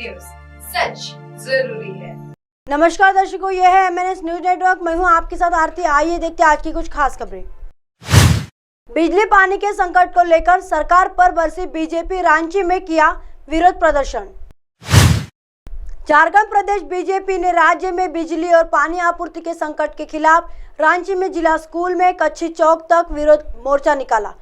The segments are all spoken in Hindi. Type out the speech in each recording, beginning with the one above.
न्यूज, सच जरूरी है। नमस्कार दर्शकों, यह है MNS न्यूज नेटवर्क। मैं हूं आपके साथ आरती। आइए देखते हैं आज की कुछ खास खबरें। बिजली पानी के संकट को लेकर सरकार पर बरसी बीजेपी, रांची में किया विरोध प्रदर्शन। झारखंड प्रदेश बीजेपी ने राज्य में बिजली और पानी आपूर्ति के संकट के खिलाफ रांची में जिला स्कूल में कच्ची चौक तक विरोध मोर्चा निकाला।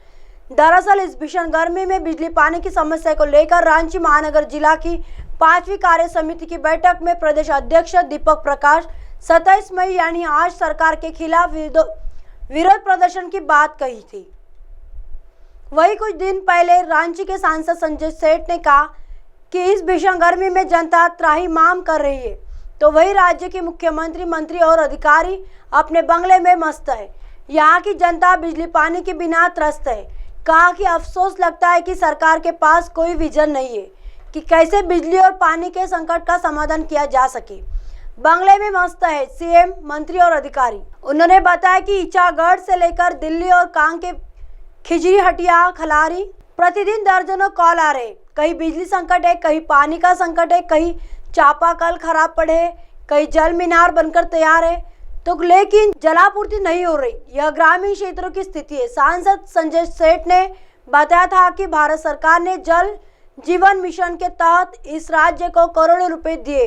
दरअसल इस भीषण गर्मी में बिजली पानी की समस्या को लेकर रांची महानगर जिला की 5वीं कार्य समिति की बैठक में प्रदेश अध्यक्ष दीपक प्रकाश 27 मई यानी आज सरकार के खिलाफ विरोध प्रदर्शन की बात कही थी। वही कुछ दिन पहले रांची के सांसद संजय सेठ ने कहा कि इस भीषण गर्मी में जनता त्राहिमाम कर रही है, तो वही राज्य के मुख्यमंत्री, मंत्री और अधिकारी अपने बंगले में मस्त है। यहाँ की जनता बिजली पानी के बिना त्रस्त है। कहा कि अफसोस लगता है कि सरकार के पास कोई विजन नहीं है कि कैसे बिजली और पानी के संकट का समाधान किया जा सके। बंगले में मस्त है सीएम, मंत्री और अधिकारी। उन्होंने बताया कि ईचागढ़ से लेकर दिल्ली और कांग के खिजरी, हटिया, खलारी प्रतिदिन दर्जनों कॉल आ रहे। कहीं बिजली संकट है, कहीं पानी का संकट है, कहीं चापाकल खराब पड़े है, कहीं जल मीनार बनकर तैयार है, तो लेकिन जलापूर्ति नहीं हो रही। यह ग्रामीण क्षेत्रों की स्थिति है। सांसद संजय सेठ ने बताया था कि भारत सरकार ने जल जीवन मिशन के तहत इस राज्य को करोड़ों रुपए दिए,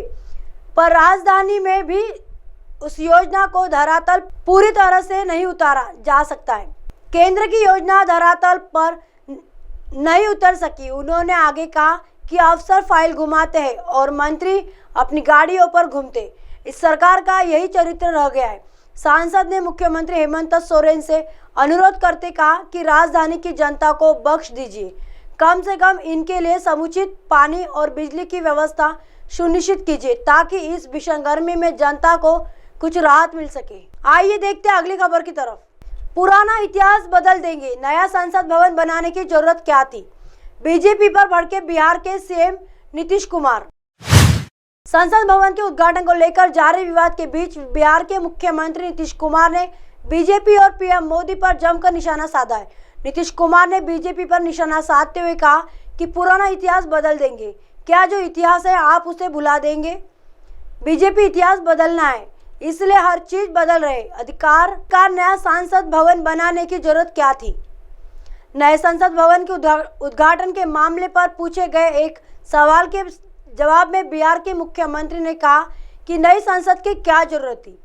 पर राजधानी में भी उस योजना को धरातल पूरी तरह से नहीं उतारा जा सकता है। केंद्र की योजना धरातल पर नहीं उतर सकी। उन्होंने आगे कहा कि अफसर फाइल घुमाते हैं और मंत्री अपनी गाड़ियों पर घूमते। इस सरकार का यही चरित्र रह गया है। सांसद ने मुख्यमंत्री हेमंत सोरेन से अनुरोध करते कहा कि राजधानी की जनता को बख्श दीजिए, कम से कम इनके लिए समुचित पानी और बिजली की व्यवस्था सुनिश्चित कीजिए, ताकि इस भीषण गर्मी में जनता को कुछ राहत मिल सके। आइए देखते हैं अगली खबर की तरफ। पुराना इतिहास बदल देंगे, नया संसद भवन बनाने की जरूरत क्या थी? बीजेपी पर भड़के बिहार के सीएम नीतीश कुमार। संसद भवन के उद्घाटन को लेकर जारी विवाद के बीच बिहार के मुख्यमंत्री नीतीश कुमार ने बीजेपी और पीएम मोदी पर जमकर निशाना साधा है। नीतीश कुमार ने बीजेपी पर निशाना साधते हुए कहा कि पुराना इतिहास बदल देंगे। क्या जो इतिहास है आप उसे भुला देंगे? बीजेपी इतिहास बदलना है, इसलिए हर चीज बदल रहे। अधिकार का नया संसद भवन बनाने की जरूरत क्या थी? नए संसद भवन के उद्घाटन के मामले पर पूछे गए एक सवाल के जवाब में बिहार के मुख्यमंत्री ने कहा कि नई संसद की क्या जरूरत थी?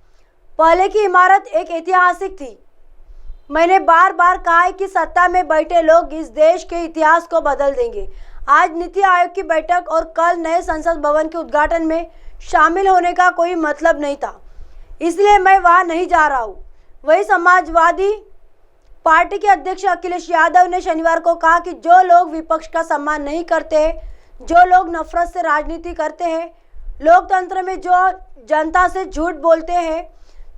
पहले की इमारत एक ऐतिहासिक थी। मैंने बार बार कहा है कि सत्ता में बैठे लोग इस देश के इतिहास को बदल देंगे। आज नीति आयोग की बैठक और कल नए संसद भवन के उद्घाटन में शामिल होने का कोई मतलब नहीं था, इसलिए मैं वहां नहीं जा रहा हूँ। वही समाजवादी पार्टी के अध्यक्ष अखिलेश यादव ने शनिवार को कहा कि जो लोग विपक्ष का सम्मान नहीं करते हैं, जो लोग नफरत से राजनीति करते हैं, लोकतंत्र में जो जनता से झूठ बोलते हैं,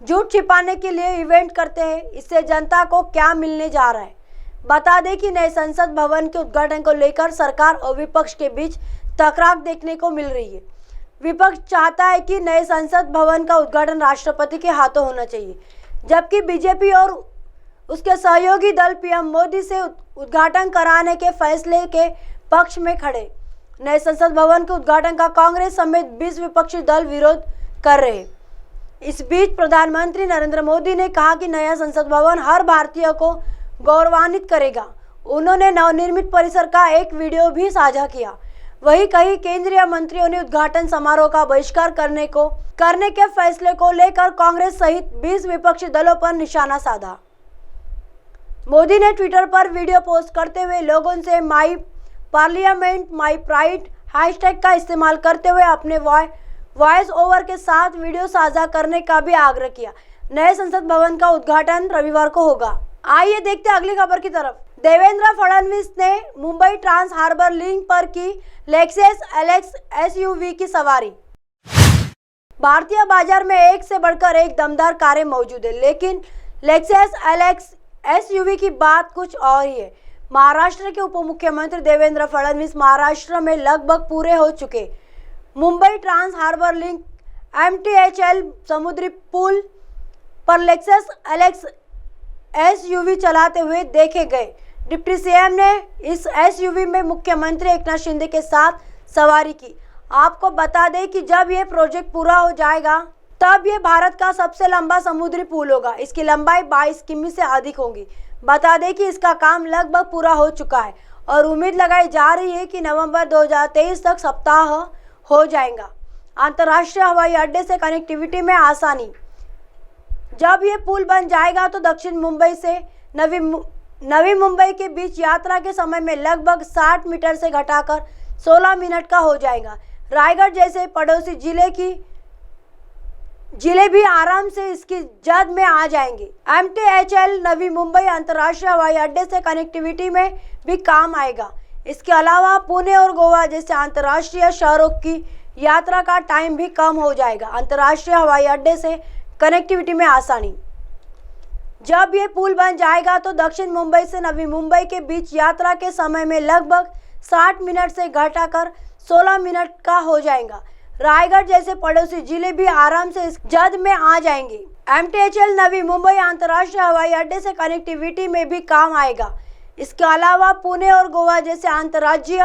झूठ छिपाने के लिए इवेंट करते हैं, इससे जनता को क्या मिलने जा रहा है? बता दें कि नए संसद भवन के उद्घाटन को लेकर सरकार और विपक्ष के बीच तकरार देखने को मिल रही है। विपक्ष चाहता है कि नए संसद भवन का उद्घाटन राष्ट्रपति के हाथों होना चाहिए, जबकि बीजेपी और उसके सहयोगी दल पीएम मोदी से उद्घाटन कराने के फैसले के पक्ष में खड़े। नए संसद भवन के उद्घाटन का कांग्रेस समेत 20 विपक्षी दल विरोध कर रहे। इस बीच प्रधानमंत्री नरेंद्र मोदी ने कहा कि नया संसद भवन हर भारतीय को गौरवान्वित करेगा। उन्होंने नवनिर्मित परिसर का एक वीडियो भी साझा किया। वहीं कई केंद्रीय मंत्रियों ने उद्घाटन समारोह का बहिष्कार करने के फैसले को लेकर कांग्रेस सहित 20 विपक्षी दलों पर निशाना साधा। मोदी ने ट्विटर पर वीडियो पोस्ट करते हुए लोगों से माई पार्लियामेंट माई प्राइड हैशटैग का इस्तेमाल करते हुए अपने वॉइस ओवर के साथ वीडियो साझा करने का भी आग्रह किया। नए संसद भवन का उद्घाटन रविवार को होगा। आइए देखते हैं अगली खबर की तरफ। देवेंद्र फडणवीस ने मुंबई ट्रांस हार्बर लिंक पर की लेक्सस एलएक्स एसयूवी की सवारी। भारतीय बाजार में एक से बढ़कर एक दमदार कारें मौजूद है, लेकिन लेक्सस एलएक्स एसयूवी की बात कुछ और ही है। महाराष्ट्र के उप मुख्यमंत्री देवेंद्र फडणवीस महाराष्ट्र में लगभग पूरे हो चुके Mumbai trans harbour link MTHL समुद्री पुल पर लेक्सस एलएक्स एसयूवी चलाते हुए देखे गए। डिप्टी सीएम ने इस एसयूवी में मुख्यमंत्री एकनाथ शिंदे के साथ सवारी की। आपको बता दें कि जब ये प्रोजेक्ट पूरा हो जाएगा तब ये भारत का सबसे लंबा समुद्री पुल होगा। इसकी लंबाई 22 किमी से अधिक होगी। बता दें कि इसका काम लगभग पूरा हो चुका है और उम्मीद लगाई जा रही है कि नवंबर 2023 तक सप्ताह हो जाएगा। अंतर्राष्ट्रीय हवाई अड्डे से कनेक्टिविटी में आसानी। जब ये पुल बन जाएगा तो दक्षिण मुंबई से नवी मुंबई के बीच यात्रा के समय में लगभग 60 मीटर से घटाकर 16 मिनट का हो जाएगा। रायगढ़ जैसे पड़ोसी जिले भी आराम से इसकी जद में आ जाएंगे। MTHL नवी मुंबई अंतर्राष्ट्रीय हवाई अड्डे से कनेक्टिविटी में भी काम आएगा। इसके अलावा पुणे और गोवा जैसे अंतर्राष्ट्रीय शहरों की यात्रा का टाइम भी कम हो जाएगा। अंतर्राष्ट्रीय हवाई अड्डे से कनेक्टिविटी में आसानी। जब ये पुल बन जाएगा तो दक्षिण मुंबई से नवी मुंबई के बीच यात्रा के समय में लगभग 60 मिनट से घटाकर 16 मिनट का हो जाएगा। रायगढ़ जैसे पड़ोसी जिले भी आराम से इस जद में आ जाएंगे। MTHL नवी मुंबई अंतर्राष्ट्रीय हवाई अड्डे से कनेक्टिविटी में भी काम आएगा। इसके अलावा पुणे और गोवा जैसे अंतर्राज्यीय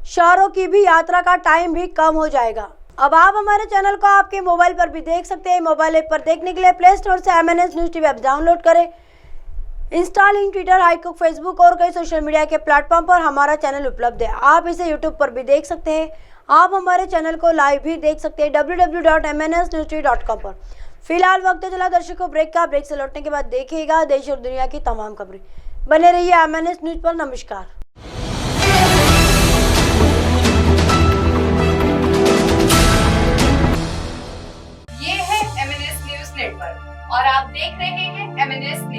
शहरों की भी यात्रा का टाइम भी कम हो जाएगा। अब आप हमारे चैनल को आपके मोबाइल पर भी देख सकते हैं। मोबाइल ऐप पर देखने के लिए प्ले स्टोर से MNS news TV app download करें। इंस्टॉलिंग ट्विटर, हाईकुक, फेसबुक और कई सोशल मीडिया के प्लेटफॉर्म पर हमारा चैनल उपलब्ध है। आप इसे यूट्यूब पर भी देख सकते हैं। आप हमारे चैनल को लाइव भी देख सकते हैं www.mnsnewstv.com पर। फिलहाल वक्त चला दर्शकों ब्रेक का। ब्रेक से लौटने के बाद देखिएगा देश और दुनिया की तमाम खबरें। बने रहिए MNS न्यूज पर। नमस्कार। ये है MNS न्यूज नेटवर्क और आप देख रहे हैं MNS न्यूज।